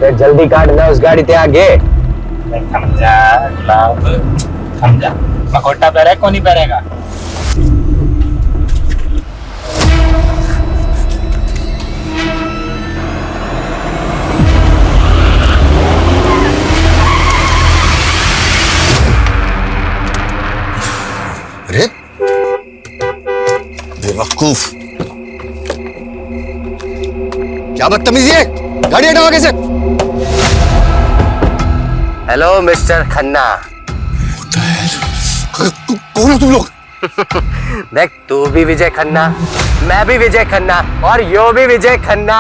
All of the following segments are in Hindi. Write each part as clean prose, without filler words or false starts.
अबे जल्दी काट ना उस गाड़ी ते आगे। समझा गुलाब, समझा। मकोटा पहरे कौन नहीं पहरेगा? अरे बेवकूफ, क्या बदतमीजी है, गाड़ी हटाओ आगे से। Hello mister Khanna. कौन हो तुम लोग? देख तू भी विजय खन्ना, मैं भी विजय खन्ना और यो भी विजय खन्ना।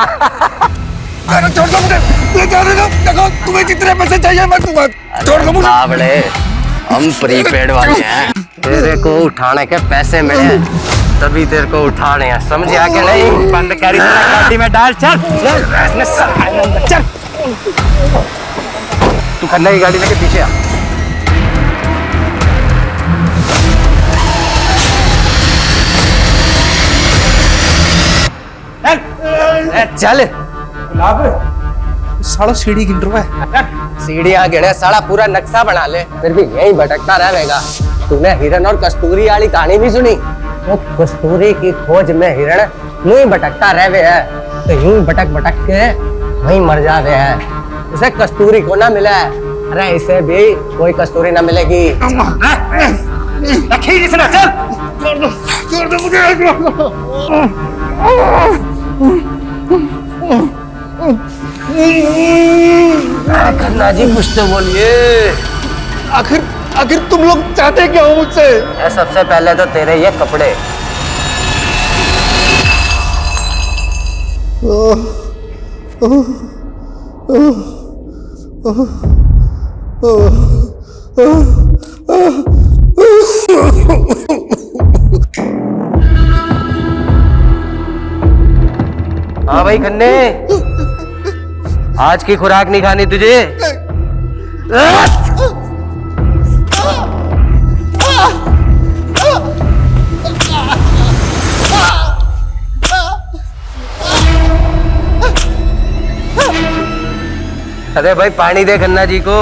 अरे छोड़ दो मुझे, देखो तुम्हें जितने पैसे चाहिए मैं दूंगा, छोड़ दो मुझे। बावड़े, हम प्रीपेड वाले हैं, तेरे को उठाने के पैसे मिले तभी तेरे को उठाने हैं, समझ आ के नहीं? बंद कर इस गाड़ी में डाल, चल चल। तू खन्ना की गाड़ी लेके पीछे आ। चल सालो सीढ़ी गिन रहा है। सीढ़ियां गिने, साला पूरा नक्शा बना ले, फिर भी यहीं भटकता रहेगा। तूने हिरन और कस्तूरी वाली कहानी भी सुनी? वो कस्तूरी की खोज में हिरण यूं ही भटकता रहे है, तो यूं भटक भटक के वहीं मर जावे है। इसे कस्तूरी को ना मिला है, अरे इसे भी कोई कस्तूरी ना मिलेगी। छोड़ दो मुझे। खन्ना जी कुछ तो बोलिए। आखिर तुम लोग चाहते क्या हो मुझसे? सबसे पहले तो तेरे ये कपड़े। हाँ भाई खन्ने, आज की खुराक नहीं खानी तुझे? अरे भाई पानी दे खन्ना जी को।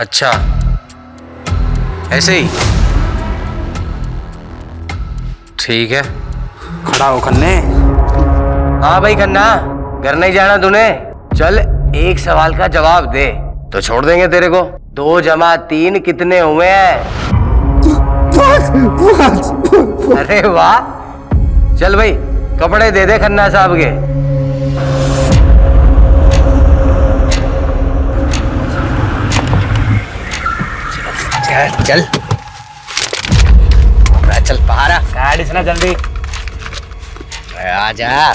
अच्छा ऐसे ही, ठीक है। खड़ा हो खन्ने। हाँ भाई खन्ना, घर नहीं जाना तूने? चल एक सवाल का जवाब दे तो छोड़ देंगे तेरे को। 2 जमा 3 कितने हुए हैं? अरे वाह, चल भाई कपड़े दे दे खन्ना साहब के। चल चल पहाड़ा गाड़ी से ना जल्दी। आजा।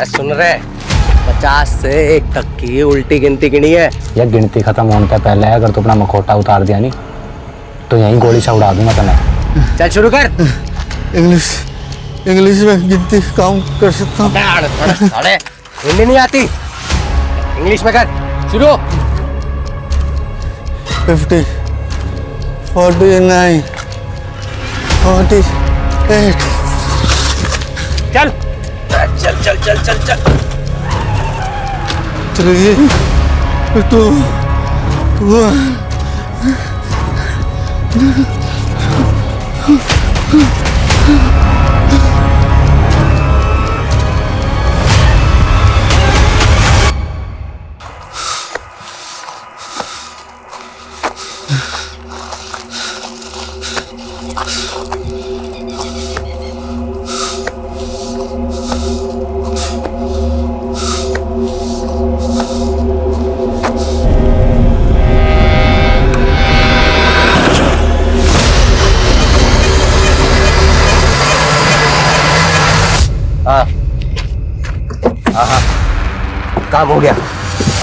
सुन रहे, 50 से 1 तक की उल्टी गिनती गिनी है। ये गिनती खत्म होने के पहले अगर तू अपना मखोटा उतार दिया नहीं तो यहीं गोली से उड़ा दूंगा तुम्हें। चल शुरू कर। इंग्लिश में गिनती काउंट कर सकता हूँ। अरे हिंदी नहीं आती, इंग्लिश में कर शुरू। 50, 49, 48। चल चल चल चल चल चल 3, 2, 1। हाँ हाँ हाँ, काम हो गया।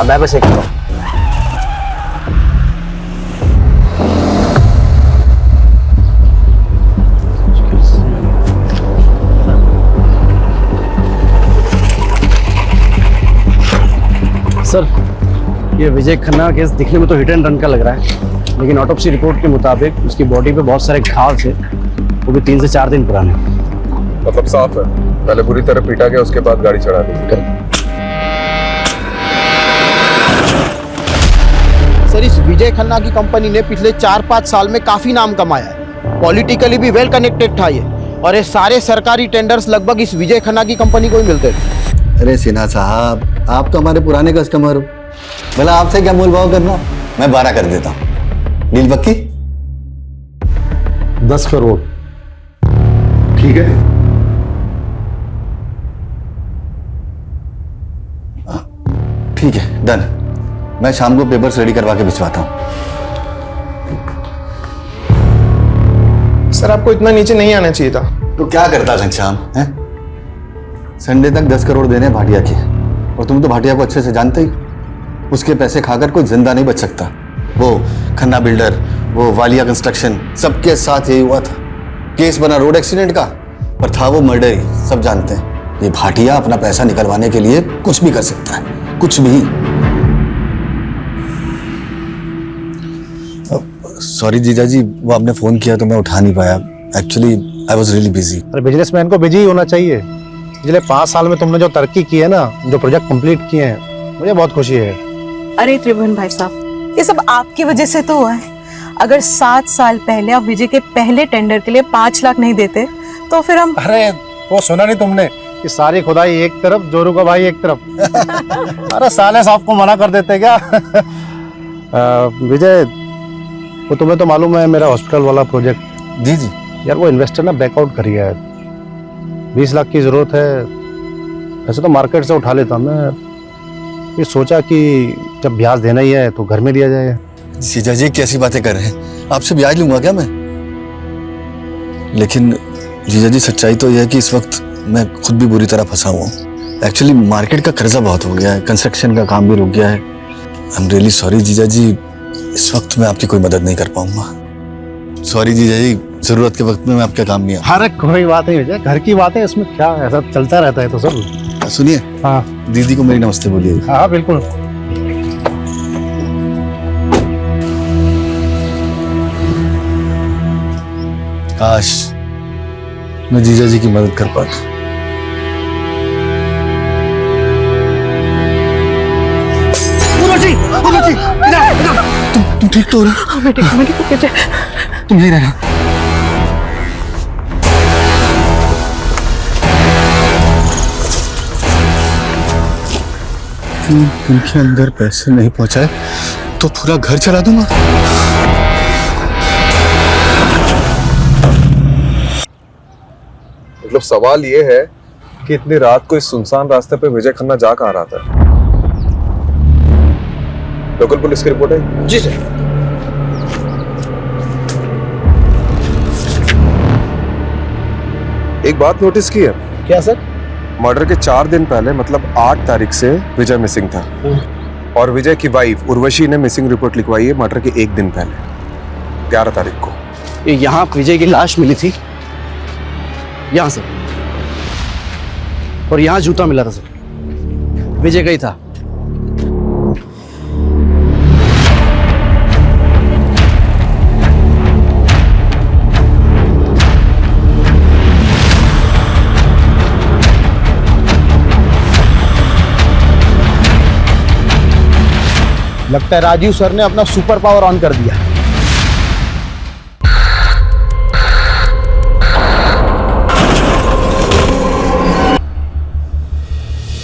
अब मैं बस एक करो। ये विजय खन्ना केस दिखने में तो हिट एंड रन का लग रहा है, लेकिन ऑटोप्सी रिपोर्ट के मुताबिक उसकी बॉडी पे बहुत सारे घाव थे, वो भी 3 से 4 दिन पुराने। मतलब साफ है, पहले बुरी तरह पीटा गया, उसके बाद गाड़ी चढ़ा दी। सर, इस विजय खन्ना की कंपनी ने पिछले 4-5 साल में काफी नाम कमाया है। पॉलिटिकली भी वेल कनेक्टेड था ये, और ये सारे सरकारी टेंडर्स लगभग इस विजय खन्ना की कंपनी को ही मिलते थे। अरे सिन्हा साहब, आप तो हमारे पुराने कस्टमर हो, भला आपसे क्या मोल भाव करना, मैं 12 कर देता हूँ। डील पक्की? 10 करोड़। ठीक है, ठीक है, डन। मैं शाम को पेपर्स रेडी करवा के भिजवाता हूँ। सर, आपको इतना नीचे नहीं आना चाहिए था। तो क्या करता घनश्याम है? संडे तक 10 करोड़ देने भाटिया के, और तुम तो भाटिया को अच्छे से जानते ही। उसके पैसे खाकर कोई जिंदा नहीं बच सकता। वो खन्ना बिल्डर, वो वालिया कंस्ट्रक्शन, सबके साथ यही हुआ था। केस बना रोड एक्सीडेंट का, पर था वो मर्डर ही, सब जानते हैं। ये भाटिया अपना पैसा निकलवाने के लिए कुछ भी कर सकता है, कुछ भी। सॉरी जीजा जी, वो आपने फोन किया तो मैं उठा नहीं पाया। Actually I was really busy. अरे बिजनेसमैन को बिजी ही होना चाहिए। पिछले 5 साल में तुमने जो तरक्की की है ना, जो प्रोजेक्ट कंप्लीट किए हैं, मुझे बहुत खुशी है। अरे त्रिभुवन भाई साहब, ये सब आपकी वजह से तो हुआ है। अगर 7 साल पहले आप विजय के पहले टेंडर के लिए 5 लाख नहीं देते तो फिर हम। अरे वो सुना नहीं तुमने कि सारी खुदाई एक तरफ, जोरू का भाई एक तरफ। अरे साले साहब को मना कर देते क्या? विजय, वो तुम्हें तो मालूम है मेरा हॉस्पिटल वाला प्रोजेक्ट। जी जी। यार वो इन्वेस्टर ना बैकआउट कर गया है। 20 लाख की जरूरत है। वैसे तो मार्केट से उठा लेता मैं, ये सोचा कि जब ब्याज देना ही है तो घर में दिया जाए। जीजा जी कैसी बातें कर रहे हैं? आपसे ब्याज लूंगा क्या मैं? लेकिन जीजा जी सच्चाई तो यह है कि इस वक्त मैं खुद भी बुरी तरह फंसा हुआ हूँ। एक्चुअली मार्केट का कर्जा बहुत हो गया है, कंस्ट्रक्शन का काम भी रुक गया है। आई एम रियली सॉरी जीजा जी, इस वक्त मैं आपकी कोई मदद नहीं कर पाऊंगा। सॉरी जीजा जी, जरूरत के वक्त में मैं आपका काम नहीं अरे कोई बात नहीं विजय, घर की बात है, इसमें क्या, ऐसा चलता रहता है तो सब। आ। सुनिए, हाँ दीदी को मेरी नमस्ते बोलिए। हाँ बिल्कुल। काश मैं जीजा जी की मदद कर पाता। तुम ठीक तो हो रहा? मैं ठीक विजय। तुम यहीं रहना। उनके अंदर पैसे नहीं पहुंचाए तो पूरा घर चला दूंगा। मतलब सवाल ये है कि इतनी रात को इस सुनसान रास्ते पे विजय खन्ना जा कहाँ रहा था? लोकल पुलिस की रिपोर्ट है? जी सर। एक बात नोटिस की है? क्या सर? मर्डर के 4 दिन पहले, मतलब 8 तारीख से विजय मिसिंग था, और विजय की वाइफ उर्वशी ने मिसिंग रिपोर्ट लिखवाई है मर्डर के 1 दिन पहले, 11 तारीख को। ये यहाँ विजय की लाश मिली थी, यहाँ सर, और यहाँ जूता मिला था सर, विजय का ही था। लगता है राजीव सर ने अपना सुपर पावर ऑन कर दिया।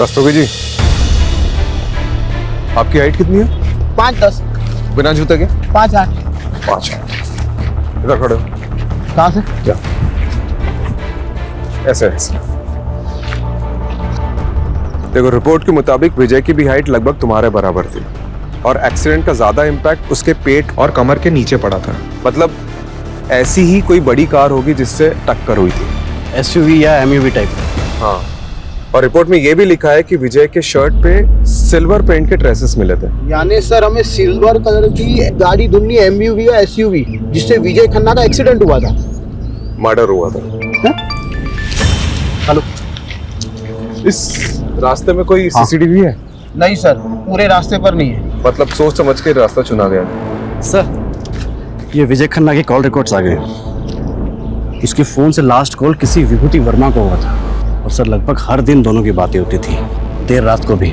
रस्तोगी जी, आपकी हाइट कितनी है? 5'10", बिना जूते के? 5'8". 5। इधर खड़े हो। कहाँ से? क्या? ऐसे ऐसे। देखो, रिपोर्ट के मुताबिक विजय की भी हाइट लगभग तुम्हारे बराबर थी, और एक्सीडेंट का ज्यादा इम्पैक्ट उसके पेट और कमर के नीचे पड़ा था। मतलब ऐसी ही कोई बड़ी कार होगी जिससे टक्कर हुई थी। एसयूवी या एमयूवी टाइप। हाँ, और रिपोर्ट में यह भी लिखा है कि विजय के शर्ट पे सिल्वर पेंट के ट्रेसेस मिले थे। यानी सर हमें सिल्वर कलर की गाड़ी ढूंढनी, एमयूवी या एसयूवी, जिससे विजय खन्ना का एक्सीडेंट हुआ था, मर्डर हुआ था। हेलो, इस रास्ते में कोई सीसीटीवी है? नहीं सर, पूरे रास्ते पर नहीं है। मतलब सोच समझ के रास्ता चुना गया। सर, ये विजय खन्ना के कॉल रिकॉर्ड्स आ गए। उसके फोन से लास्ट कॉल किसी विभूति वर्मा को हुआ था और सर लगभग हर दिन दोनों की बातें होती थी, देर रात को भी।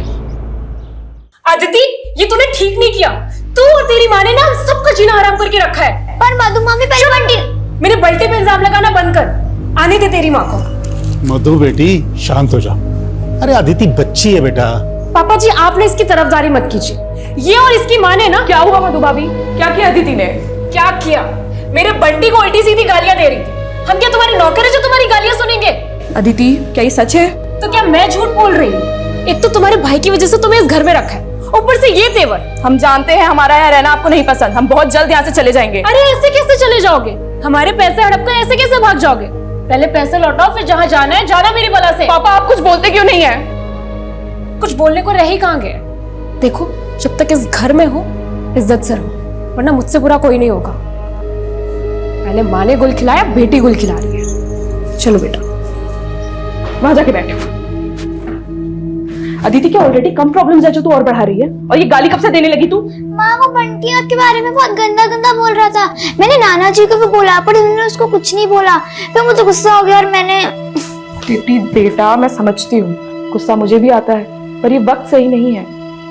अदिति, ये तूने ठीक नहीं किया। तू और तेरी माँ ने ना हम सबका जीना हराम करके रखा है। पर मधु मामी पहले बंटी मेरे बल्टे पे इल्जाम लगाना बंद कर। आने दे तेरी माँ को। मधु बेटी शांत हो जा। अरे अदिति बच्ची है बेटा। पापा जी, आपने इसकी तरफदारी मत कीजिए। ये और इसकी माँ ने ना। क्या हुआ मधु भाभी? क्या किया अदिति ने? क्या किया? मेरे बंटी को उल्टी सीधी गालियां दे रही थी। हम क्या तुम्हारे नौकर है जो तुम्हारी गालियां सुनेंगे? अदिति, क्या ये सच है? तो क्या मैं झूठ बोल रही हूँ? एक तो तुम्हारे भाई की वजह से तुम्हें इस घर में रखा है, ऊपर से ये तेवर। हम जानते हैं हमारा यहाँ रहना आपको नहीं पसंद। हम बहुत जल्द यहाँ से चले जाएंगे। अरे ऐसे कैसे चले जाओगे? हमारे पैसे हड़प कर ऐसे कैसे भाग जाओगे? पहले पैसे लौटाओ, फिर जहाँ जाना है जाना मेरी बला से। पापा, आप कुछ बोलते क्यों नहीं है? कुछ बोलने को रह ही कहाँ गए? देखो, जब तक इस घर में हो इज्जत से रहो, वरना मुझसे बुरा कोई नहीं होगा। पहले माँ ने गुल खिलाया, बेटी गुल खिला रही है। चलो बेटा, वहां जाके बैठो। अदिति, क्या ऑलरेडी कम प्रॉब्लम्स है जो तू और बढ़ा रही है? और ये गाली कब से देने लगी तू? माँ, वो बंटी आपके बारे में बहुत गंदा गंदा बोल रहा था। मैंने नाना जी को भी बोला पर उन्होंने उसको कुछ नहीं बोला। फिर मुझे गुस्सा हो गया और मैंने। बेटा, मैं समझती हूँ, गुस्सा मुझे भी आता है, पर ये वक्त सही नहीं है।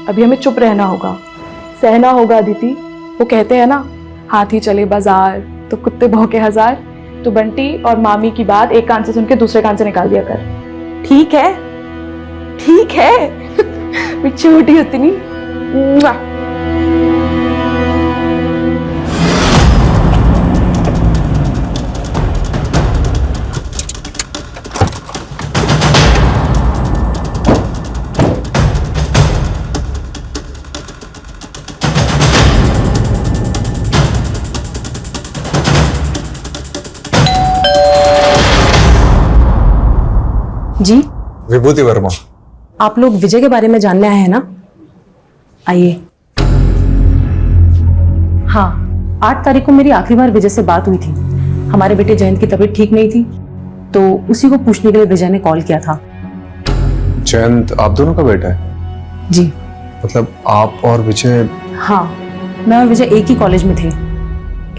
अभी हमें चुप रहना होगा, सहना होगा। अदिति, वो कहते हैं ना, हाथी चले बाजार तो कुत्ते भौंके हजार। तो बंटी और मामी की बात एक कान से सुन के दूसरे कान से निकाल दिया कर। ठीक है? ठीक है। मैं छोटी उतनी। जी, विभूति वर्मा। आप लोग विजय के बारे में जानने आए हैं ना? आइए। हाँ, 8 तारीख को मेरी आखिरी बार विजय से बात हुई थी। हमारे बेटे जयंत की तबीयत ठीक नहीं थी, तो उसी को पूछने के लिए विजय ने कॉल किया था। जयंत आप दोनों का बेटा है? जी। मतलब आप और विजय? हाँ, मैं और विजय एक ही कॉलेज में थे,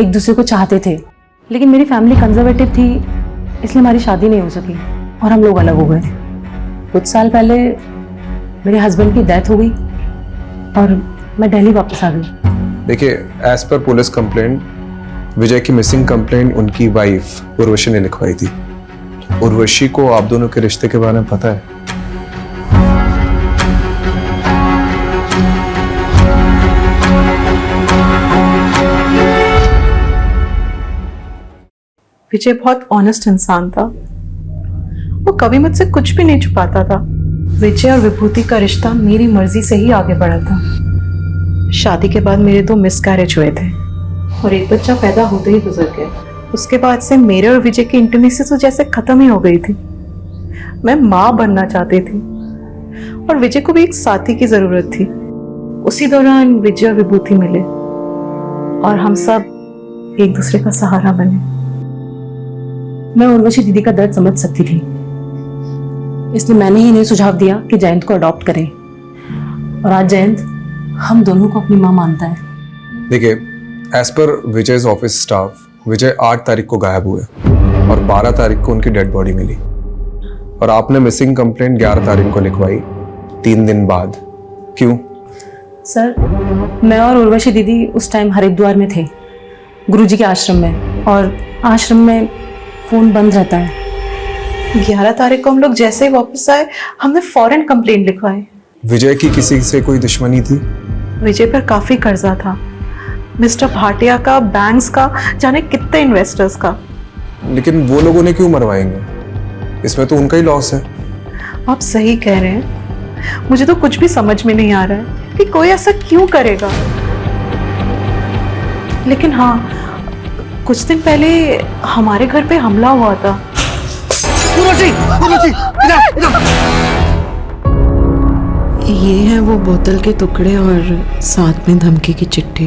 एक दूसरे को चाहते थे, लेकिन मेरी फैमिली कंजर्वेटिव थी, इसलिए हमारी शादी नहीं हो सकी और हम लोग अलग हो गए। कुछ साल पहले मेरे हस्बैंड की डेथ हो गई और मैं दिल्ली वापस आ गई। देखिए, एज पर पुलिस कंप्लेंट, विजय की मिसिंग कंप्लेंट उनकी वाइफ उर्वशी ने लिखवाई थी। उर्वशी को आप दोनों के रिश्ते के बारे में पता है? विजय बहुत ऑनेस्ट इंसान था। वो कभी मुझसे कुछ भी नहीं छुपाता था। विजय और विभूति का रिश्ता मेरी मर्जी से ही आगे बढ़ा था। शादी के बाद मेरे 2 मिसकैरेज हुए थे और एक बच्चा पैदा होते ही गुजर गया। उसके बाद से मेरे और विजय की इंटीमेसी तो जैसे खत्म ही हो गई थी। मैं माँ बनना चाहती थी और विजय को भी एक साथी की जरूरत थी। उसी दौरान विजय और विभूति मिले और हम सब एक दूसरे का सहारा बने। मैं उर्वशी दीदी का दर्द समझ सकती थी, इसलिए मैंने ही इन्हें सुझाव दिया कि जयंत को अडॉप्ट करें, और आज जयंत हम दोनों को अपनी माँ मानता है। देखिए, एज पर विजय ऑफिस स्टाफ, विजय 8 तारीख को गायब हुए और 12 तारीख को उनकी डेड बॉडी मिली, और आपने मिसिंग कंप्लेंट 11 तारीख को लिखवाई, 3 दिन बाद। क्यों? सर, मैं और उर्वशी दीदी उस टाइम हरिद्वार में थे, गुरुजी के आश्रम में, और आश्रम में फोन बंद रहता है। 11 तारीख को हम लोग जैसे ही वापस आए, हमने फौरन कंप्लेंट लिखवाई। विजय की किसी से कोई दुश्मनी थी? विजय पर काफी कर्जा था, मिस्टर भाटिया का, बैंक्स का, जाने कितने इन्वेस्टर्स का। लेकिन वो लोग उन्हें क्यों मरवाएंगे? इसमें तो उनका ही लॉस है। आप सही कह रहे हैं, मुझे तो कुछ भी समझ में नहीं आ रहा है कि कोई ऐसा क्यों करेगा। लेकिन हाँ, कुछ दिन पहले हमारे घर पे हमला हुआ था। ये है वो बोतल के टुकड़े और साथ में धमकी की चिट्ठी।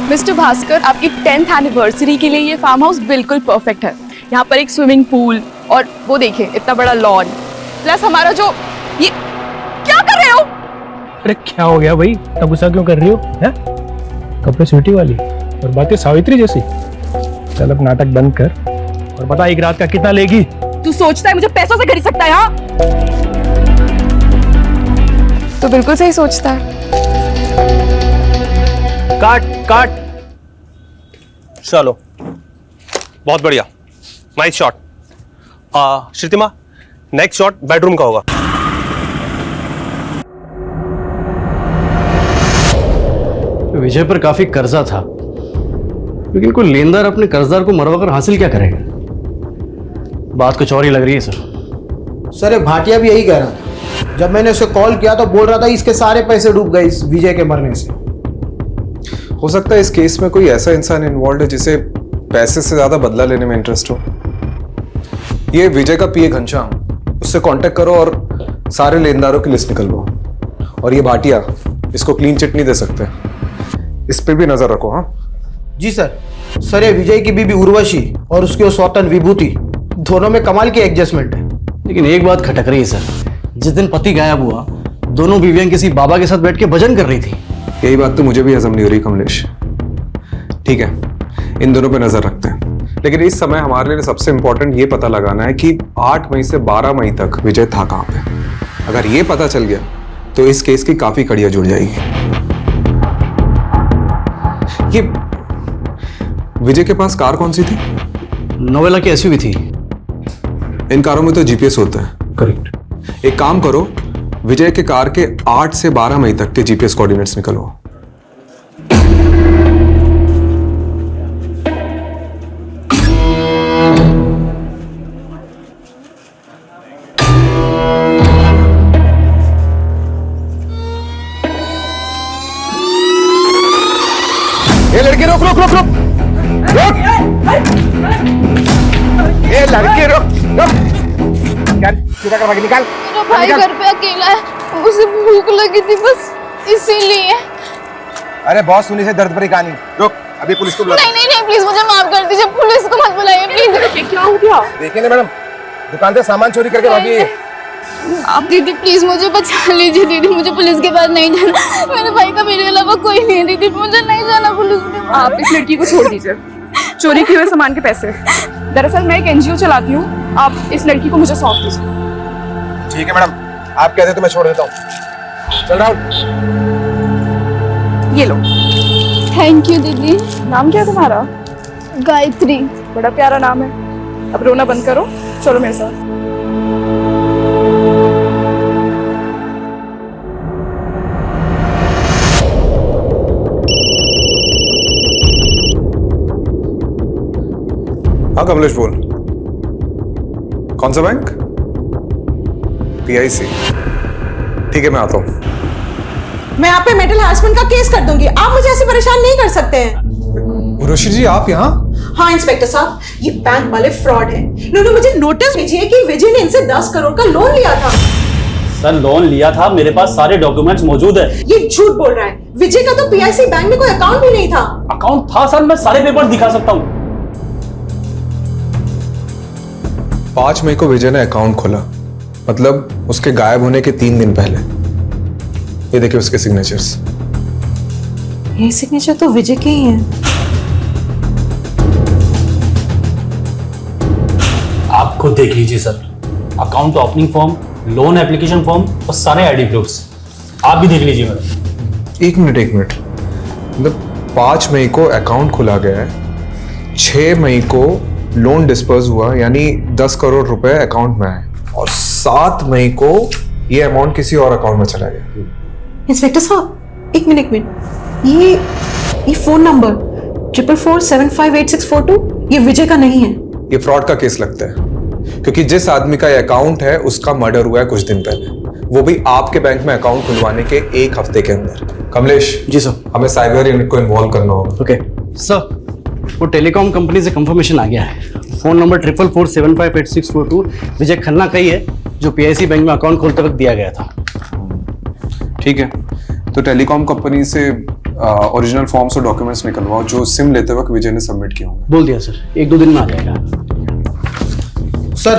मिस्टर भास्कर, आपकी 10th एनिवर्सरी के लिए ये फार्म हाउस बिल्कुल परफेक्ट है। यहाँ पर एक स्विमिंग पूल और वो देखिए इतना बड़ा लॉन, प्लस हमारा जो ये क्या कर रहे हो? अरे क्या हो गया भाई, इतना गुस्सा क्यों कर रही हो? हैं? कपड़े स्वीटी वाली और बातें सावित्री जैसी। चल अब नाटक बंद कर और बता एक रात का कितना लेगी? तू सोचता है मुझे पैसों से खरीद सकता है? हाँ, तो बिल्कुल सही सोचता है। काट काट। चलो बहुत बढ़िया, nice shot. Shrutima next shot bedroom का होगा। विजय पर काफी कर्जा था, लेकिन कोई लेनदार अपने कर्जदार को मरवा कर हासिल क्या करेगा? बात कुछ और ही लग रही है सर। सर ये भाटिया भी यही कह रहा था। जब मैंने उसे कॉल किया तो बोल रहा था इसके सारे पैसे डूब गए इस विजय के मरने से। हो सकता है इस केस में कोई ऐसा इंसान इन्वॉल्व है जिसे पैसे से ज्यादा बदला लेने में इंटरेस्ट हो। ये विजय का पीए घनश्याम, उससे कांटेक्ट करो और सारे लेनदारों की लिस्ट निकलवाओ। और ये भाटिया, इसको क्लीन चिट नहीं दे सकते, इस पे भी नजर रखो। हाँ जी सर। सर ये विजय की बीबी उर्वशी और उसकी वो सौतन विभूति, दोनों में कमाल की एडजस्टमेंट है। लेकिन एक बात खटक रही है सर, जिस दिन पति गायब हुआ दोनों बीवियां किसी बाबा के साथ बैठ के भजन कर रही थी। यही बात तो मुझे भी हजम नहीं हो रही कमलेश। ठीक है, इन दोनों पे नजर रखते हैं, लेकिन इस समय हमारे लिए सबसे इंपॉर्टेंट ये पता लगाना है कि 8 मई से 12 मई तक विजय था कहां पे। अगर ये पता चल गया तो इस केस की काफी कड़ियां जुड़ जाएगी। ये विजय के पास कार कौन सी थी? नोवेला की एसयूवी थी। इन कारों में तो जीपीएस होता है। करेक्ट। एक काम करो, विजय के कार के 8 से 12 मई तक के जीपीएस कोऑर्डिनेट्स निकलवाओ। ये लड़की रुक रुक रुक रुक रुक। ये लड़की रुक रुक। निकाल, सीधा कर भागी, निकाल। मेरा भाई घर पे अकेला है, उसे भूख लगी थी बस इसीलिए। अरे बहुत सुनी से दर्द भरी कहानी। रुक, अभी पुलिस को बुला। नहीं नहीं नहीं, प्लीज मुझे माफ कर दीजिए, पुलिस को मत बुलाइए प्लीज। क्या हो गया? देखिए ना मैडम, दुकान से सामान चोरी करके भागी है। आप दीदी प्लीज मुझे बचा लीजिए। दीदी मुझे पुलिस के पास नहीं जाना, मेरे भाई का मेरे अलावा कोई नहीं है। दीदी मुझे नहीं जाना पुलिस के पास। आप इस लड़की को छोड़ दीजिए, चोरी किए हुए सामान के पैसे। दरअसल मैं एक एनजीओ चलाती हूँ, आप इस लड़की को मुझे सौंप दीजिए। ठीक है मैडम, आप कहते तो मैं छोड़ देता हूँ। चल राहुल। ये लो। थैंक यू दीदी। नाम क्या है तुम्हारा? गायत्री। बड़ा प्यारा नाम है। अब रोना बंद करो, चलो मेरे साथ। हाँ कमलेश बोल। कौन सा बैंक? पीआईसी। ठीक है मैं आता हूँ। मैं आप पे मेंटल हैरेसमेंट का केस कर दूंगी। आप मुझे ऐसे परेशान नहीं कर सकते हैं। उर्वशी जी आप यहाँ? हाँ इंस्पेक्टर साहब, ये बैंक वाले फ्रॉड हैं। इन्होंने मुझे नोटिस भेजी है कि विजय ने इनसे 10 करोड़ का लोन लिया था। सर लोन लिया था, मेरे पास सारे डॉक्यूमेंट्स मौजूद है। ये झूठ बोल रहा है। विजय का तो पीआईसी बैंक में कोई अकाउंट भी नहीं था। अकाउंट था सर, मैं सारे पेपर दिखा सकता हूँ। 5 मई को विजय ने अकाउंट खोला, मतलब उसके गायब होने के 3 दिन पहले। ये देखिए उसके सिग्नेचर्स। ये सिग्नेचर तो विजय के ही हैं। आप खुद देख लीजिए sir, account opening form, loan application form और सारे आईडी प्रूफ्स आप भी देख लीजिए मैडम। एक मिनट, मतलब 5 मई को अकाउंट खुला गया है, 6 मई को लोन डिस्पर्स हुआ, यानी 10 करोड़ रुपए अकाउंट में आए, और 7 मई को ये अमाउंट किसी और अकाउंट में चला गया। इंस्पेक्टर साहब एक मिनट, ये फोन नंबर 4447584642 ये विजय का नहीं है। ये फ्रॉड का केस लगता है, क्योंकि जिस आदमी का ये अकाउंट है उसका मर्डर हुआ है कुछ दिन पहले, वो भी आपके बैंक में अकाउंट खुलवाने के 1 हफ्ते के अंदर। कमलेश जी सर। हमें साइबर यूनिट को इन्वॉल्व करना होगा। ओके सर, वो टेलीकॉम कंपनी से कंफर्मेशन आ गया है। फोन नंबर 4447584642 विजय खन्ना का ही है, जो पीआईसी बैंक में अकाउंट खोलते वक्त दिया गया था। ठीक है, तो टेलीकॉम कंपनी से ओरिजिनल फॉर्म्स और डॉक्यूमेंट्स निकलवाओ जो सिम लेते वक्त विजय ने सबमिट किया होंगे। बोल दिया सर, 1-2 दिन में आ जाएगा। सर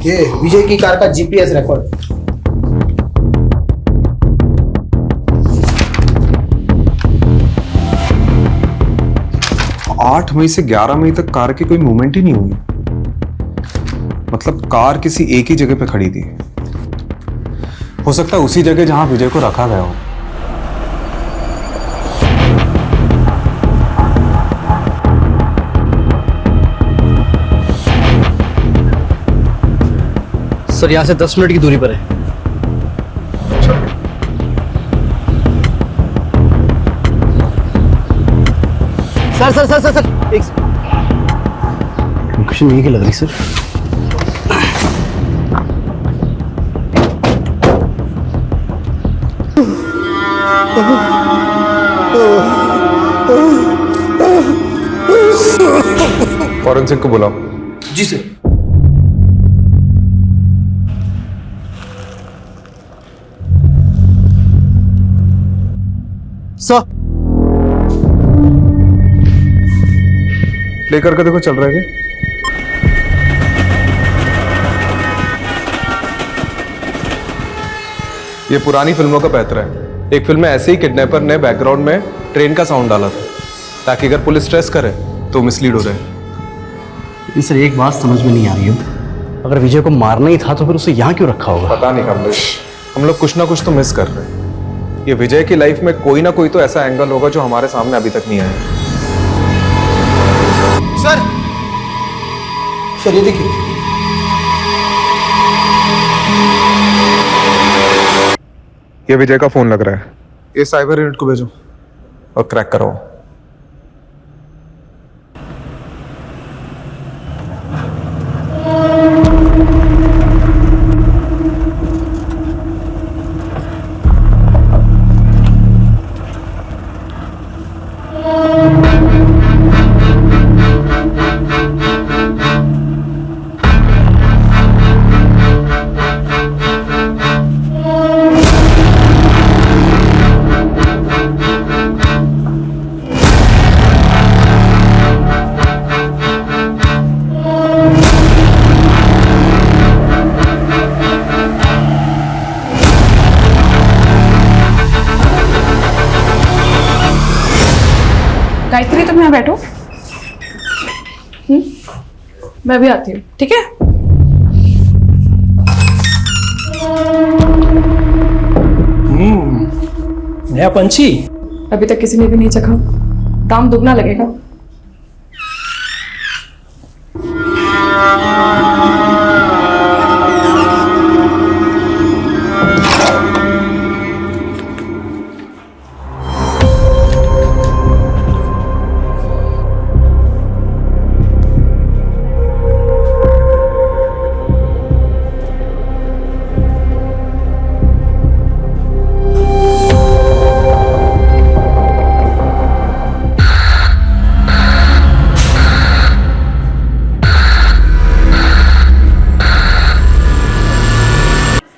ये विजय की कार का जीपीएस रिकॉर्ड। 8 मई से 11 मई तक कार की कोई मूवमेंट ही नहीं हुई। मतलब कार किसी एक ही जगह पे खड़ी थी। हो सकता है उसी जगह जहां विजय को रखा गया हो। सर यहाँ से 10 मिनट की दूरी पर है। Sir sir sir sir sir एक लोकेशन यही की लग रही सर। फॉरेंसिक को बुलाओ। जी सर। सर प्ले करके देखो चल रहा है क्या? ये पुरानी फिल्मों का पैतरा है। एक फिल्म में ऐसे ही किडनैपर ने बैकग्राउंड में ट्रेन का साउंड डाला था ताकि अगर पुलिस स्ट्रेस करे तो मिसलीड हो जाए। सर एक बात समझ में नहीं आ रही है, अगर विजय को मारना ही था तो फिर उसे यहाँ क्यों रखा होगा? पता नहीं कमलेश, हम लोग कुछ ना कुछ तो मिस कर रहे हैं। ये विजय की लाइफ में कोई ना कोई तो ऐसा एंगल होगा जो हमारे सामने अभी तक नहीं आया। सर सर ये देखिए, ये विजय का फोन लग रहा है। ये साइबर यूनिट को भेजो और क्रैक कराओ। गायत्री तुम यहाँ बैठो। मैं भी आती हूँ, ठीक है? नया पंछी अभी तक किसी ने भी नहीं चखा, दाम दुगना लगेगा।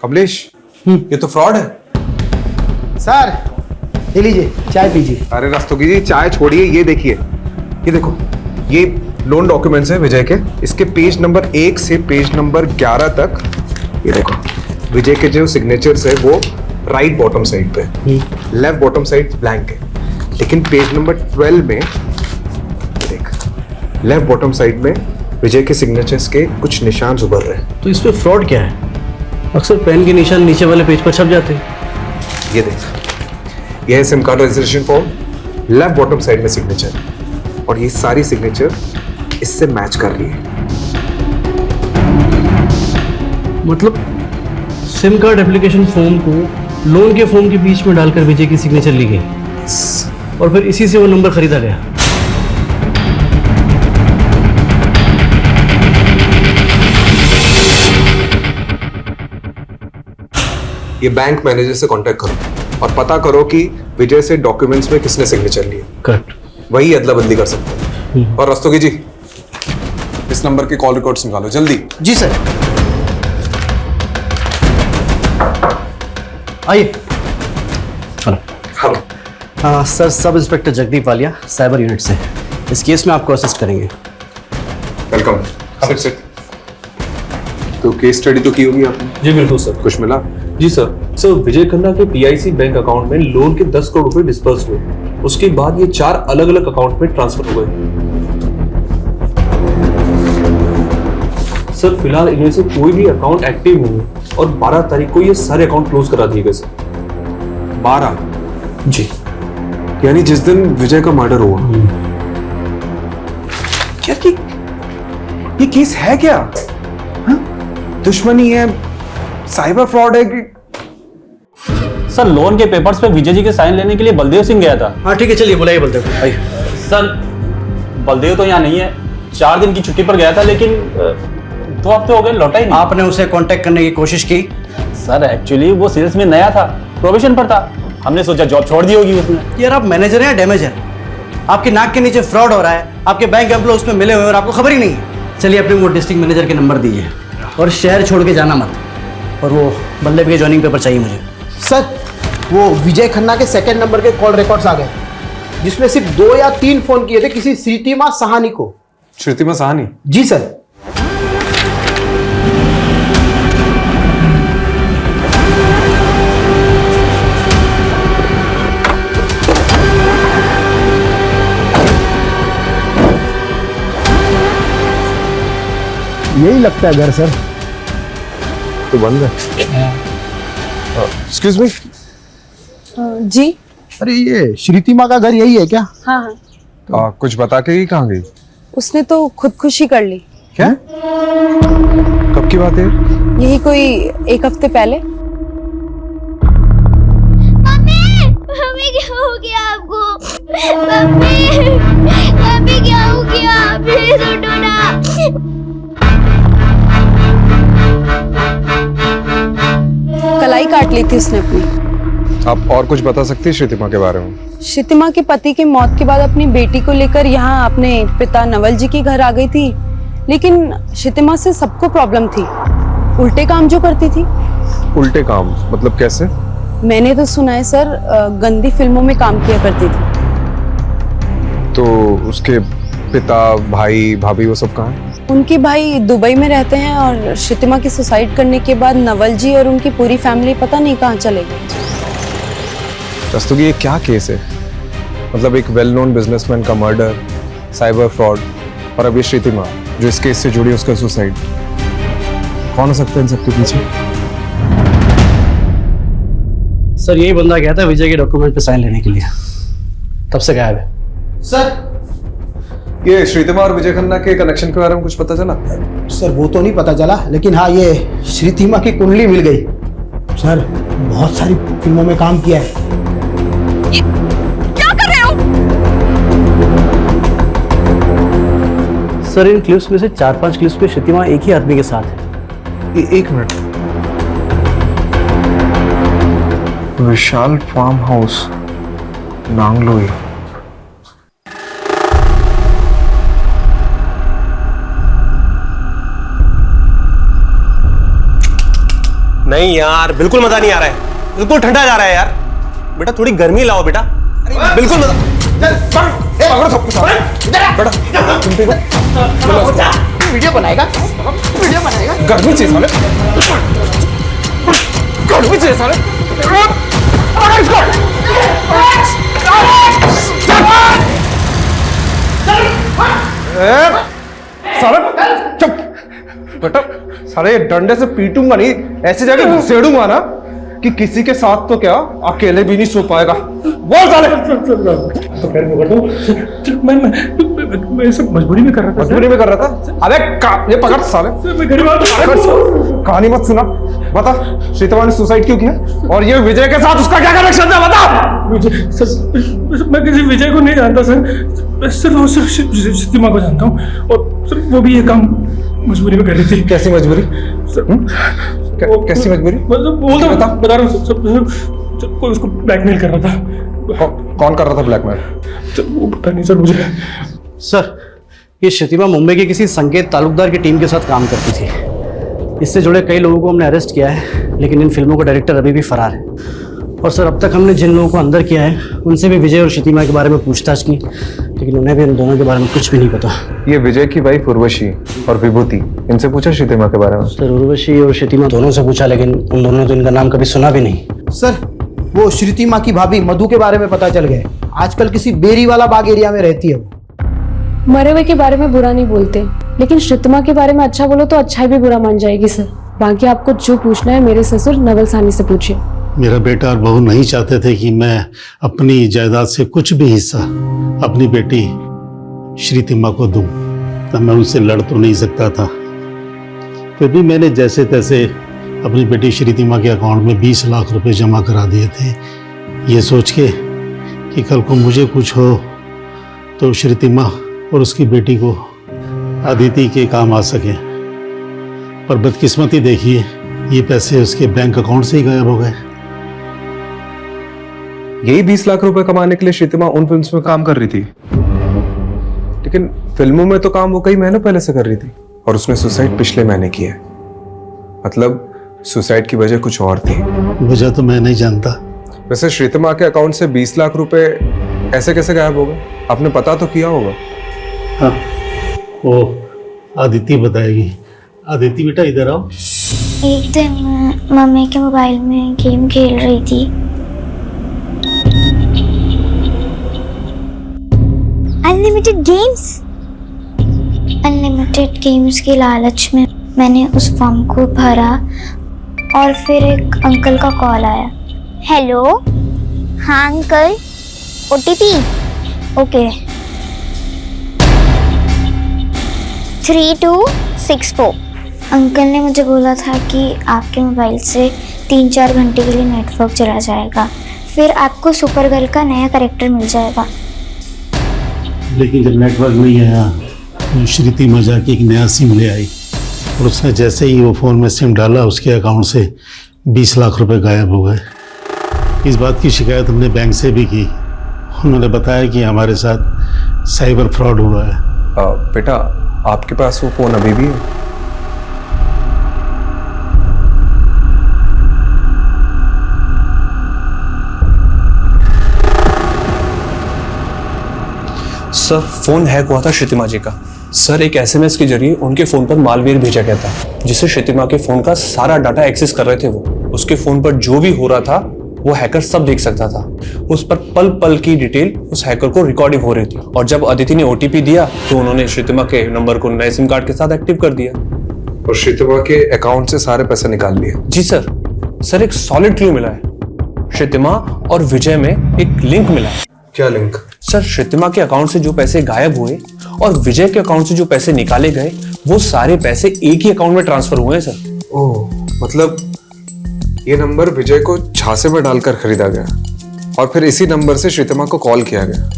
कमलेश, ये तो फ्रॉड है। सर ये लीजिए चाय पीजिए। अरे रस्तोगी जी, चाय छोड़िए, ये देखिए, ये देखो, ये लोन डॉक्यूमेंट्स है विजय के। इसके पेज नंबर 1 से पेज नंबर 11 तक ये देखो, विजय के जो सिग्नेचर्स है वो राइट बॉटम साइड पे, लेफ्ट बॉटम साइड ब्लैंक है। लेकिन पेज नंबर 12 में देख, लेफ्ट बॉटम साइड में विजय के सिग्नेचर्स के कुछ निशान उभर रहे हैं। तो इसमें फ्रॉड क्या है? अक्सर पेन के निशान नीचे वाले पेज पर छप जाते हैं। ये देख, ये है SIM card registration form, left bottom side में सिग्नेचर, और ये सारी सिग्नेचर इससे मैच कर रही है। मतलब सिम कार्ड एप्लीकेशन फॉर्म को लोन के फॉर्म के बीच में डालकर विजय की सिग्नेचर ली गई और फिर इसी से वो नंबर खरीदा गया। ये बैंक मैनेजर से कांटेक्ट करो और पता करो कि विजय से डॉक्यूमेंट्स में किसने सिग्नेचर लिए। करेक्ट, वही अदला बदली कर सकते हैं। और रस्तोगी जी, इस नंबर के कॉल रिकॉर्ड्स निकालो जल्दी। जी सर। आइए। हाँ sir, sub inspector Jagdeep Walia, cyber unit से। इस केस में आपको असिस्ट करेंगे। वेलकम। Sit sit. तो केस स्टडी तो की होगी आपने? जी बिल्कुल सर। कुछ मिला? जी सर विजय खन्ना के पीआईसी बैंक अकाउंट में लोन के 10 करोड़ रुपए डिस्पर्स हुए। उसके बाद ये 4 अलग अलग अकाउंट में ट्रांसफर हो गए। सर फिलहाल इनमें से कोई भी अकाउंट एक्टिव नहीं है और 12 तारीख को ये सारे अकाउंट क्लोज करा दिए गए सर। 12? जी, यानी जिस दिन विजय का मर्डर हुआ। क्या ये केस है क्या? हाँ? दुश्मनी है, साइबर फ्रॉड है कि? सर लोन के पेपर्स पे विजय जी के साइन लेने के लिए बलदेव सिंह गया था। हाँ ठीक है, चलिए बुलाइए बलदेव को। आइए। सर बलदेव तो यहाँ नहीं है, 4 दिन की छुट्टी पर गया था, लेकिन 2 हफ्ते हो गए लौटा ही नहीं। आपने उसे कांटेक्ट करने की कोशिश की? सर एक्चुअली वो सेल्स में नया था, प्रोबेशन पर था, हमने सोचा जॉब छोड़ दी होगी उसने। यार आप मैनेजर हैं या डैमेजर? आपके नाक के नीचे फ्रॉड हो रहा है, आपके बैंक एम्प्लॉय उसमें मिले हुए और आपको खबर ही नहीं है। चलिए अपने वो डिस्ट्रिक्ट मैनेजर के नंबर दीजिए और शहर छोड़ के जाना मत, और वो बल्लेब के ज्वाइनिंग पेपर चाहिए मुझे। सर वो विजय खन्ना के सेकंड नंबर के कॉल रिकॉर्ड्स आ गए, जिसमें सिर्फ 2 या 3 फोन किए थे किसी श्रीतिमा सहानी को। श्रुतिमा सहानी? जी सर। यही लगता है घर सर। तो बंद है। Excuse me. जी। अरे ये श्रीतिमा का घर यही है क्या? हाँ हाँ। कुछ बता के ही कहाँ गई? उसने तो खुदकुशी कर ली। क्या? कब की बात है? यही कोई 1 हफ्ते पहले। मम्मी क्या हो गया आपको? मम्मी क्या हो गया? प्लीज उठो ना। कलाई काट ली थी उसने अपनी। आप और कुछ बता सकती है श्रुतिमा के बारे में? श्रुतिमा के पति की मौत के बाद अपनी बेटी को लेकर यहाँ अपने पिता नवल जी के घर आ गई थी, लेकिन श्रुतिमा से सबको प्रॉब्लम थी। उल्टे काम जो करती थी। उल्टे काम मतलब कैसे? मैंने तो सुना है सर, गंदी फिल्मों में काम किया करती थी। तो उसके पिता, भाई, भाभी वो सब कहाँ हैं? उनके भाई दुबई में रहते हैं और श्रुतिमा की सुसाइड करने के बाद नवल जी और उनकी पूरी फैमिली पता नहीं कहाँ चले गए। रस्तोगी ये क्या केस है? मतलब एक वेल नोन बिजनेसमैन का मर्डर, साइबर फ्रॉड, और अब ये श्रुतिमा जो इस केस से जुड़ी उसका सुसाइड। कौन हो सकता है इन सबके पीछे? सर यही बंदा गया था विजय के डॉक्यूमेंट पे साइन लेने के लिए, तब से गायब है। सर ये श्रुतिमा और विजय खन्ना के कनेक्शन के बारे में कुछ पता चला? सर वो तो नहीं पता चला, लेकिन हाँ ये श्रीतिमा की कुंडली मिल गई। सर बहुत सारी फिल्मों में काम किया है। क्या कर रहे हो? सर इन क्लिप्स में से 4-5 क्लिप्स पे श्रुतिमा एक ही आदमी के साथ है। 1 मिनट। विशाल फार्म हाउस, नांगलोई। नहीं यार, बिल्कुल मजा नहीं आ रहा है, बिल्कुल ठंडा जा रहा है यार। बेटा थोड़ी गर्मी लाओ बेटा, बिल्कुल मजा। वीडियो बनाएगा, वीडियो बनाएगा। गर्मी चाहिए साले, गर्मी चाहिए साले। साले चुप बेटा, साले डंडे से पीटूंगा नहीं, ऐसे जाके घुसेड़ूंगा ना कि किसी के साथ तो क्या अकेले भी नहीं सो पाएगा। बोल साले। मैं सब मजबूरी में कर रहा था। मजबूरी में कर रहा था? अबे ये पकड़ साले, कहानी मत सुना। बता श्रुतिमा ने सुसाइड क्यों किया, और ये विजय के साथ उसका क्या कनेक्शन था? बता। मैं किसी विजय को नहीं जानता सर, मैं सिर्फ श्रुतिमा को जानता हूँ, और सर वो भी ये काम मजबूरी में कर रही थी। कैसी मजबूरी? कैसी मजबूरी? मतलब बोल बता रहा हूँ, कोई उसको ब्लैकमेल कर रहा था। कौन कर रहा था ब्लैकमेल? वो पता नहीं सर मुझे। सर ये श्रुतिमा मुंबई के किसी संकेत तालुकदार की टीम के साथ काम करती थी। इससे जुड़े कई लोगों को हमने अरेस्ट किया है, लेकिन इन फिल्मों का डायरेक्टर अभी भी फरार है। और सर अब तक हमने जिन लोगों को अंदर किया है उनसे भी विजय और श्रुतिमा के बारे में पूछताछ की, लेकिन उन्हें भी इन दोनों के बारे में कुछ भी नहीं पता। ये विजय की वाइफ उर्वशी और विभूति, इनसे पूछा श्रुतिमा के बारे में? सर उर्वशी और श्रुतिमा दोनों से पूछा, लेकिन उन दोनों ने तो इनका नाम कभी सुना भी नहीं। सर वो श्रुतिमा की भाभी मधु के बारे में पता चल गया, आजकल किसी बेरी वाला बाग एरिया में रहती है वो। मरे हुए के बारे में बुरा नहीं बोलते, लेकिन श्रीतिमा के बारे में अच्छा बोलो तो अच्छा भी बुरा मान जाएगी सर। बाकी आपको जो पूछना है मेरे ससुर नवल सानी से पूछिए। मेरा बेटा और बहू नहीं चाहते थे कि मैं अपनी जायदाद से कुछ भी हिस्सा अपनी बेटी श्रीतिमा को दूं, तब मैं उनसे लड़ तो नहीं सकता था। फिर भी मैंने जैसे तैसे अपनी बेटी श्रीतिमा के अकाउंट में 20 लाख रुपए जमा करा दिए थे, ये सोच के कि कल को मुझे कुछ हो तो श्रीतिमा और उसकी बेटी को अदिति के काम आ सके। पर बदकिस्मती देखिए, ये पैसे उसके बैंक अकाउंट से ही गायब हो गए। यही 20 लाख रुपए कमाने के लिए श्रीतिमा उन फिल्म्स में काम कर रही थी, लेकिन फिल्मों में तो काम वो कई महीनों पहले से कर रही थी और उसने सुसाइड पिछले महीने किया है। मतलब सुसाइड की वजह कुछ और थी। वजह तो मैं नहीं जानता। वैसे श्रीतिमा के अकाउंट से 20 लाख रुपए ऐसे कैसे गायब हो गए? आपने पता तो किया होगा। हाँ, वो आदिति बताएगी। आदिति बेटा इधर आओ। एक दिन मैं मम्मी के मोबाइल में गेम खेल रही थी। अनलिमिटेड गेम्स के लालच में मैंने उस फॉर्म को भरा और फिर एक अंकल का कॉल आया। हेलो, हाँ अंकल, ओटीपी ओके 3264। अंकल ने मुझे बोला था कि आपके मोबाइल से 3-4 घंटे के लिए नेटवर्क चला जाएगा, फिर आपको सुपर गर्ल का नया कैरेक्टर मिल जाएगा। लेकिन जब नेटवर्क नहीं आया तो श्रीतिमा जाके एक नया सिम ले आई और उसने जैसे ही वो फ़ोन में सिम डाला, उसके अकाउंट से 20 लाख रुपए गायब हो गए। इस बात की शिकायत हमने बैंक से भी की। उन्होंने बताया कि हमारे साथ साइबर फ्रॉड हुआ है। बेटा, आपके पास वो फ़ोन अभी भी है? सर, फोन हैक हुआ था श्रीतिमा जी का। सर, एक एसएमएस के जरिए उनके फोन पर मालवेयर भेजा गया था, जिससे श्रीतिमा के फोन का सारा डाटा एक्सेस कर रहे थे वो। उसके फोन पर जो भी हो रहा था वो हैकर सब देख सकता था। उस पर पल पल की डिटेल उस हैकर को रिकॉर्डिंग हो रही थी और जब अदिति ने ओटीपी दिया तो उन्होंने श्रीतिमा के नंबर को नए सिम कार्ड के साथ एक्टिव कर दिया और श्रीतिमा के अकाउंट से सारे पैसे निकाल लिए। जी सर, एक सॉलिड क्लू मिला है। श्रीतिमा और विजय में एक लिंक मिला है। क्या लिंक? सर, श्रीतिमा के अकाउंट से जो पैसे गायब हुए और विजय के अकाउंट से जो पैसे निकाले गए, वो सारे पैसे एक ही अकाउंट में ट्रांसफर हुए हैं सर। ओह, मतलब ये नंबर विजय को झांसे में डालकर खरीदा गया और फिर इसी नंबर से श्रीतिमा को कॉल किया गया।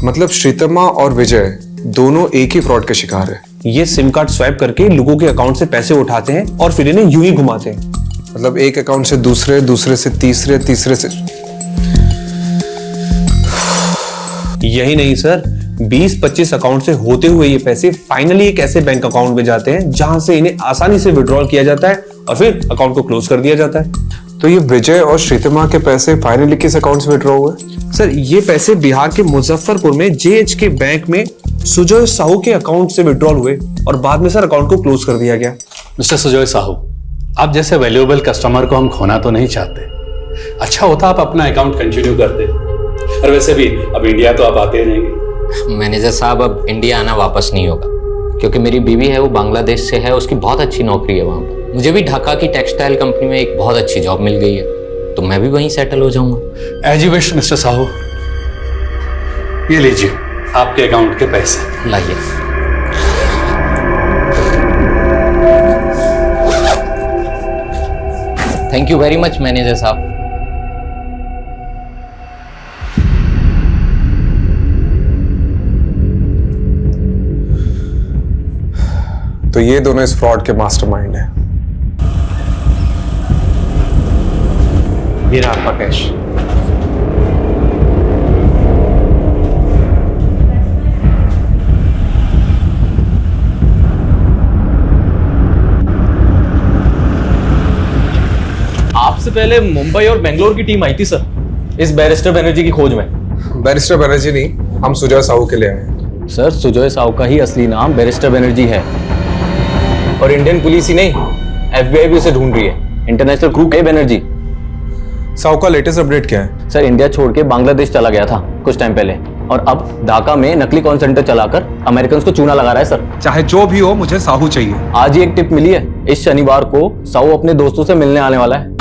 मतलब श्रीतिमा और विजय दोनों एक ही फ्रॉड के शिकार है। ये सिम कार्ड स्वैप करके लोगों के अकाउंट से पैसे उठाते हैं और फिर इन्हें यूं ही घुमाते हैं। मतलब एक अकाउंट से दूसरे, दूसरे से तीसरे, तीसरे से। यही नहीं सर, 20-25 अकाउंट से होते हुए ये पैसे फाइनली एक ऐसे बैंक अकाउंट में जाते हैं जहां से इन्हें आसानी से विड्रॉल किया जाता है और फिर अकाउंट को क्लोज कर दिया जाता है। तो ये विजय और श्रीतिमा के पैसे फाइनली किस अकाउंट से विड्रॉ हुए? सर, ये पैसे बिहार के मुजफ्फरपुर में जेएच के बैंक में सुजय साहू के अकाउंट से विड्रॉल हुए और बाद में सर अकाउंट को क्लोज कर दिया गया। मिस्टर सुजय साहू, आप जैसे वैल्यूएबल कस्टमर को हम खोना तो नहीं चाहते। अच्छा होता आप अपना अकाउंट कंटिन्यू कर दे। और वैसे भी अब इंडिया तो आप आते रहेंगे। मैनेजर साहब, अब इंडिया आना वापस नहीं होगा, क्योंकि मेरी बीवी है वो बांग्लादेश से है, उसकी बहुत अच्छी नौकरी है वहाँ पर। मुझे भी ढाका की टेक्सटाइल कंपनी में एक बहुत अच्छी जॉब मिल गई है, तो मैं भी वहीं सेटल हो जाऊंगा। As you wish mister Sahu. ये लीजिए आपके अकाउंट के पैसे। लाइए। Thank you very much manager साहब। तो ये दोनों इस फ्रॉड के मास्टरमाइंड हैं। ये रहा आपका कैश। आपसे पहले मुंबई और बेंगलोर की टीम आई थी सर, इस बैरिस्टर बनर्जी की खोज में। बैरिस्टर बनर्जी नहीं, हम सुजय साहू के लिए आए हैं। सर, सुजय साहू का ही असली नाम बैरिस्टर बनर्जी है और इंडियन पुलिस ही नहीं, एफबीआई भी उसे ढूंढ रही है। इंटरनेशनल क्रू के बनर्जी। साहू का लेटेस्ट अपडेट क्या है? सर, इंडिया छोड़ के बांग्लादेश चला गया था कुछ टाइम पहले। और अब ढाका में नकली कॉल सेंटर चलाकर अमेरिकन को चूना लगा रहा है सर। चाहे जो भी हो, मुझे साहू चाहिए। आज ही एक टिप मिली है, इस शनिवार को साहू अपने दोस्तों से मिलने आने वाला है।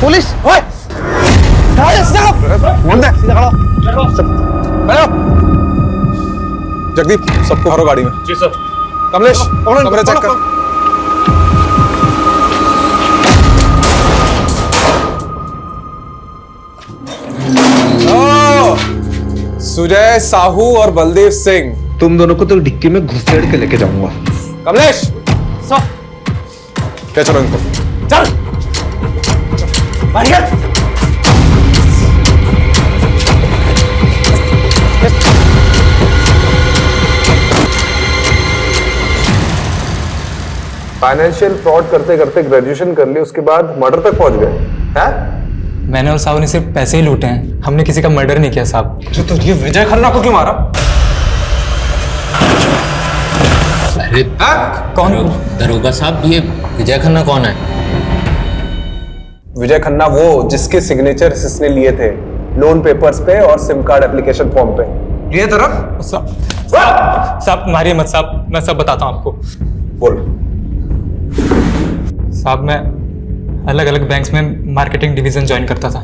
पुलिस! ओए! जगदीप, सबको भरो गाड़ी में। जी सर। कमलेश, कमरे चेक कर। सुजय, साहू और बलदेव सिंह, तुम दोनों को तो डिक्की में घुसेड़ के लेके जाऊंगा। कमलेश, सर। क्या चलो इनको। चल। फाइनेंशियल फ्रॉड करते करते ग्रेजुएशन कर ली, उसके बाद मर्डर तक पहुंच गए हैं? मैंने और साहू ने सिर्फ पैसे ही लूटे हैं, हमने किसी का मर्डर नहीं किया साहब। तो ये विजय खन्ना को क्यों मारा? अरे कौन? दरोगा साहब, ये विजय खन्ना कौन है? विजय खन्ना वो जिसके सिग्नेचर इसने लिए थे लोन पेपर्स पे और सिम कार्ड एप्लीकेशन फॉर्म पे। लिए तरफ साहब मारिए मत साहब, मैं सब बताता हूँ आपको। बोल। साहब मैं अलग अलग बैंक्स में मार्केटिंग डिवीजन ज्वाइन करता था।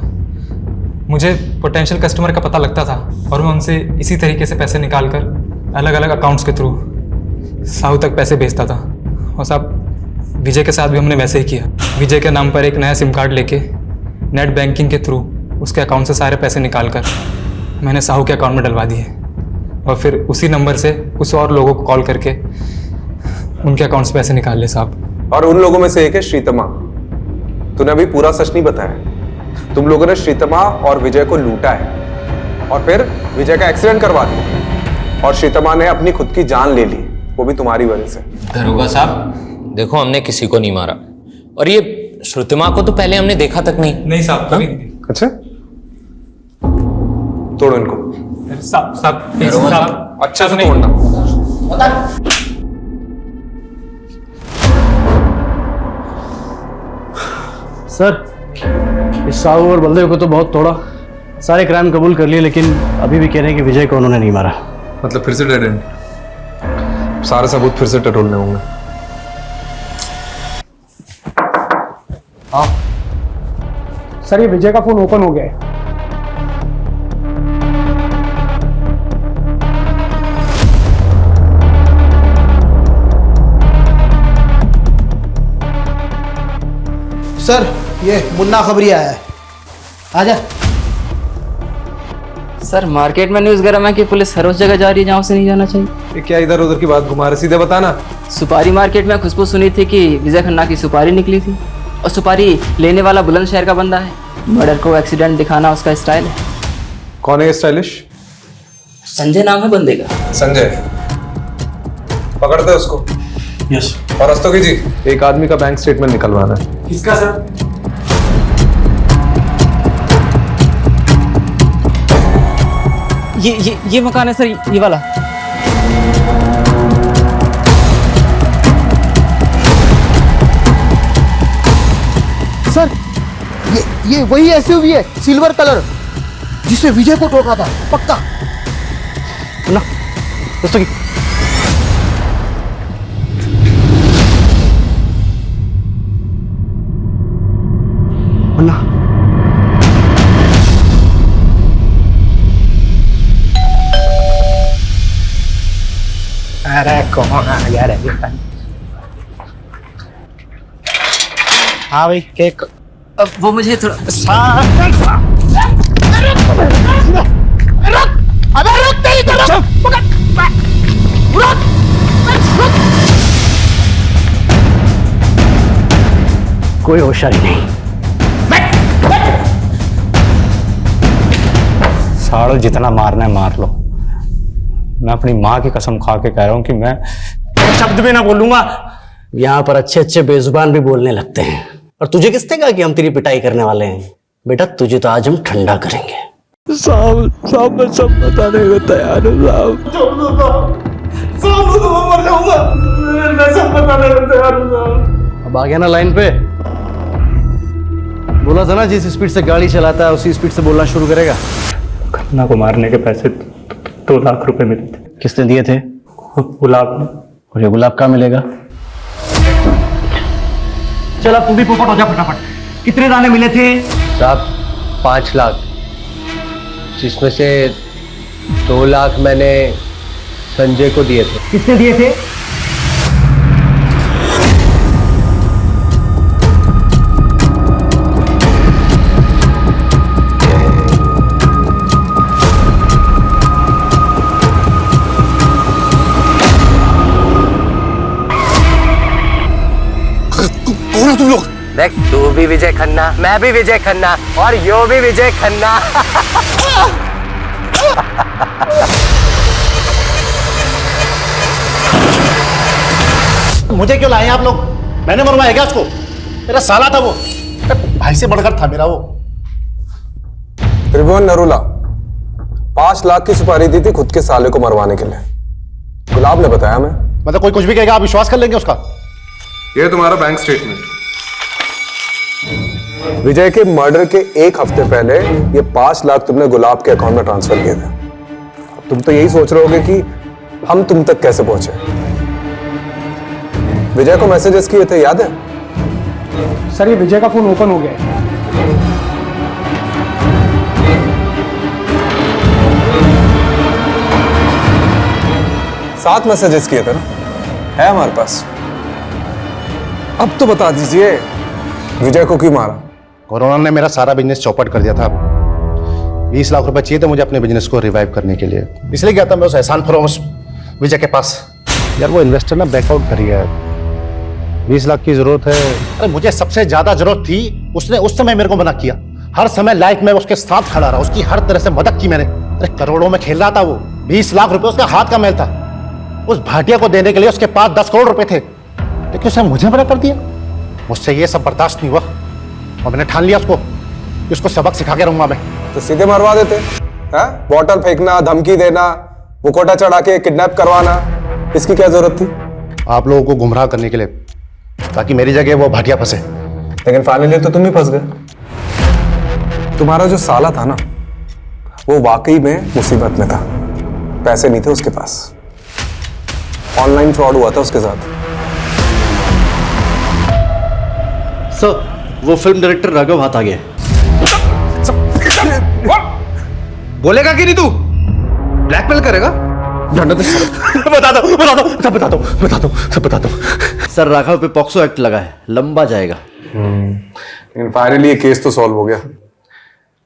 मुझे पोटेंशियल कस्टमर का पता लगता था और मैं उनसे इसी तरीके से पैसे निकालकर अलग अलग अकाउंट्स के थ्रू साहू तक पैसे भेजता था। और साहब विजय के साथ भी हमने वैसे ही किया। विजय के नाम पर एक नया सिम कार्ड लेके नेट बैंकिंग के थ्रू उसके अकाउंट से सारे पैसे निकालकर मैंने साहू के अकाउंट में डलवा दिए और फिर उसी नंबर से कुछ और लोगों को कॉल करके उनके अकाउंट से पैसे निकाल ले साहब। और उन लोगों में से एक है श्रीतमा। तूने अभी पूरा सच नहीं बताया। तुम लोगों ने श्रीतमा और विजय को लूटा है और फिर विजय का एक्सीडेंट करवा दिया और श्रीतमा ने अपनी खुद की जान ले ली, वो भी तुम्हारी वजह से। दरोगा साहब देखो, हमने किसी को नहीं मारा और ये श्रुतिमा को तो पहले हमने देखा तक नहीं साहब कभी। अच्छा, तोड़ो इनको। साहब अच्छा से तोड़ना। सर, इस साहू और बलदेव को तो बहुत तोड़ा, सारे क्राइम कबूल कर लिए, लेकिन अभी भी कह रहे हैं कि विजय को उन्होंने नहीं मारा। मतलब फिर से डेड एंड? सारे सबूत फिर से टटोलने होंगे। हाँ सर, ये विजय का फोन ओपन हो गया है। सर, ये मुन्ना खबरी आया है, आजा। सर मार्केट में न्यूज़ गरम है कि पुलिस हर उस जगह जा रही है जहाँ उसे नहीं जाना चाहिए। ये क्या इधर उधर की बात घुमा रहे, सीधे बताना। सुपारी मार्केट में खुशबू सुनी थी कि विजय खन्ना की सुपारी निकली थी और सुपारी लेने वाला बुलंदशहर का बंदा है। मर्डर को एक्सीडेंट दिखाना उसका स्टाइल है। कौन है ये स्टाइलिश? संजय नाम है बंदे का। संजय, पकड़ते उसको। यस। और रस्तोगी जी, एक आदमी का बैंक स्टेटमेंट निकलवाना है। किसका सर? ये मकान है सर, ये वाला। सर, ये वही एसयूवी है, सिल्वर कलर, जिससे विजय को ठोका था, पक्का। ना दोस्तों की मुन्ना, अरे कौन आ गया रे? हाँ भाई, केक। वो मुझे थोड़ा अबे रुक तेरी तरफ रुक। कोई होशियारी नहीं। साड़ो जितना मारना है मार लो। मैं अपनी माँ की कसम खा के कह रहा हूँ कि मैं एक शब्द भी ना बोलूंगा। यहाँ पर अच्छे अच्छे बेजुबान भी बोलने लगते हैं। और तुझे किसने कहा कि हम तेरी पिटाई करने वाले हैं? बेटा तुझे तो आज हम ठंडा करेंगे। साहब मैं सब बताने को तैयार हूँ साहब। अब आ गया ना लाइन पे? बोला था ना जिस स्पीड से गाड़ी चलाता है उसी स्पीड से बोलना शुरू करेगा। खन्ना को मारने के पैसे 2 लाख रुपए मिले थे। किसने दिए थे? गुलाब ने। और ये गुलाब कहाँ मिलेगा? चल अब तू भी पोपट हो जा फटाफट। कितने दाने मिले थे? साहब 5 लाख, जिसमें से 2 लाख मैंने संजय को दिए थे। किसने दिए थे? तुम लोग देख, तू भी विजय खन्ना, मैं भी विजय खन्ना और यो भी विजय खन्ना। मुझे क्यों लाए आप लोग? मैंने मरवाया क्या उसको? मेरा साला था वो, भाई से बढ़कर था मेरा वो। त्रिभुवन नरूला 5 लाख की सुपारी दी थी खुद के साले को मरवाने के लिए। गुलाब ने बताया। मैं मतलब कोई कुछ भी कहेगा आप विश्वास कर लेंगे उसका? ये तुम्हारा बैंक स्टेटमेंट। विजय के मर्डर के 1 हफ्ते पहले ये 5 लाख तुमने गुलाब के अकाउंट में ट्रांसफर किए थे। अब तुम तो यही सोच रहे होगे कि हम तुम तक कैसे पहुंचे। विजय को मैसेजेस किए थे, याद है? सर ये विजय का फोन ओपन हो गया है। 7 मैसेजेस किए थे ना, है हमारे पास। अब तो बता दीजिए विजय को क्यों मारा? कोरोना ने मेरा सारा बिजनेस चौपट कर दिया था। 20 लाख रुपए चाहिए थे मुझे अपने बिजनेस को रिवाइव करने के लिए, इसलिए गया था मैं उस एहसान फरोश विजय के पास। यार वो इन्वेस्टर ना बैकआउट कर गया है। 20 लाख की जरूरत है। अरे मुझे सबसे ज्यादा जरूरत थी, उसने उस समय मेरे को मना किया। हर समय लाइफ में उसके साथ खड़ा रहा, उसकी हर तरह से मदद की मैंने। अरे करोड़ों में खेल रहा था वो। 20 लाख रुपए उसका हाथ का मैल था। उस भाटिया को देने के लिए उसके पास 10 करोड़ रुपए थे, लेकिन उसने मुझे मना कर दिया। मुझसे ये सब बर्दाश्त नहीं हुआ और मैंने ठान लिया उसको सबक सिखा के रहूंगा मैं। तो सीधे मरवा देते हैं? बॉटल फेंकना, धमकी देना, मुखौटा चढ़ा के किडनैप करवाना, इसकी क्या जरूरत थी? आप लोगों को गुमराह करने के लिए, ताकि मेरी जगह वो भाटिया फंसे। लेकिन फाइनली तो तुम ही फंस गए। तुम्हारा जो साला था ना, वो वाकई में मुसीबत में था। पैसे नहीं थे उसके पास, ऑनलाइन फ्रॉड हुआ था उसके साथ। सर वो फिल्म डायरेक्टर राघव हाथ आ गया। बोलेगा कि नहीं तू? ब्लैकमेल करेगा? बता दो। सर राघव पे पॉक्सो एक्ट लगा है, लंबा जाएगा। फाइनली ये केस तो सॉल्व हो गया।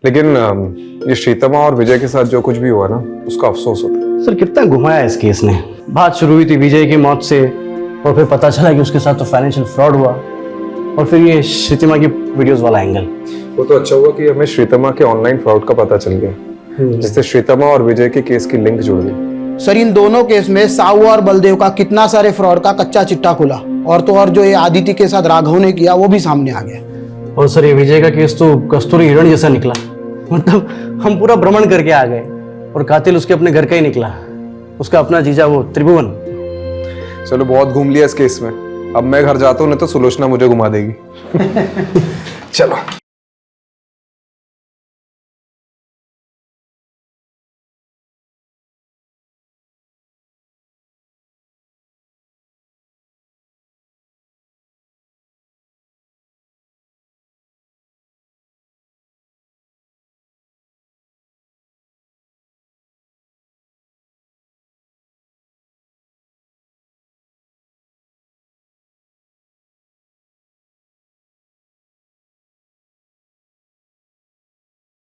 लेकिन ये श्रीतमा और विजय के साथ जो कुछ भी हुआ ना, उसका अफसोस होता है। सर कितना घुमाया इस केस ने। बात शुरू हुई थी विजय की मौत से, और फिर पता चला कि उसके साथ तो फाइनेंशियल फ्रॉड हुआ, और फिर ये श्रीतमा की वीडियोस वाला एंगल। वो तो अच्छा हुआ कि हमें श्रीतमा के ऑनलाइन फ्रॉड का पता चल गया, जिससे श्रीतमा और विजय के केस की लिंक जुड़ गई। सर इन दोनों केस में साहू और बलदेव का कितना सारे फ्रॉड का कच्चा चिट्टा खुला, और तो और जो ये आदित्य के साथ राघव ने किया वो भी सामने आ गया। और सर ये विजय का केस तो कस्तूरी हिरण जैसा निकला। मतलब हम पूरा भ्रमण करके आ गए और कातिल उसके अपने घर का ही निकला, उसका अपना जीजा वो त्रिभुवन। चलो बहुत घूम लिया इस केस में, अब मैं घर जाता हूँ, नहीं तो सुलोचना मुझे घुमा देगी। चलो।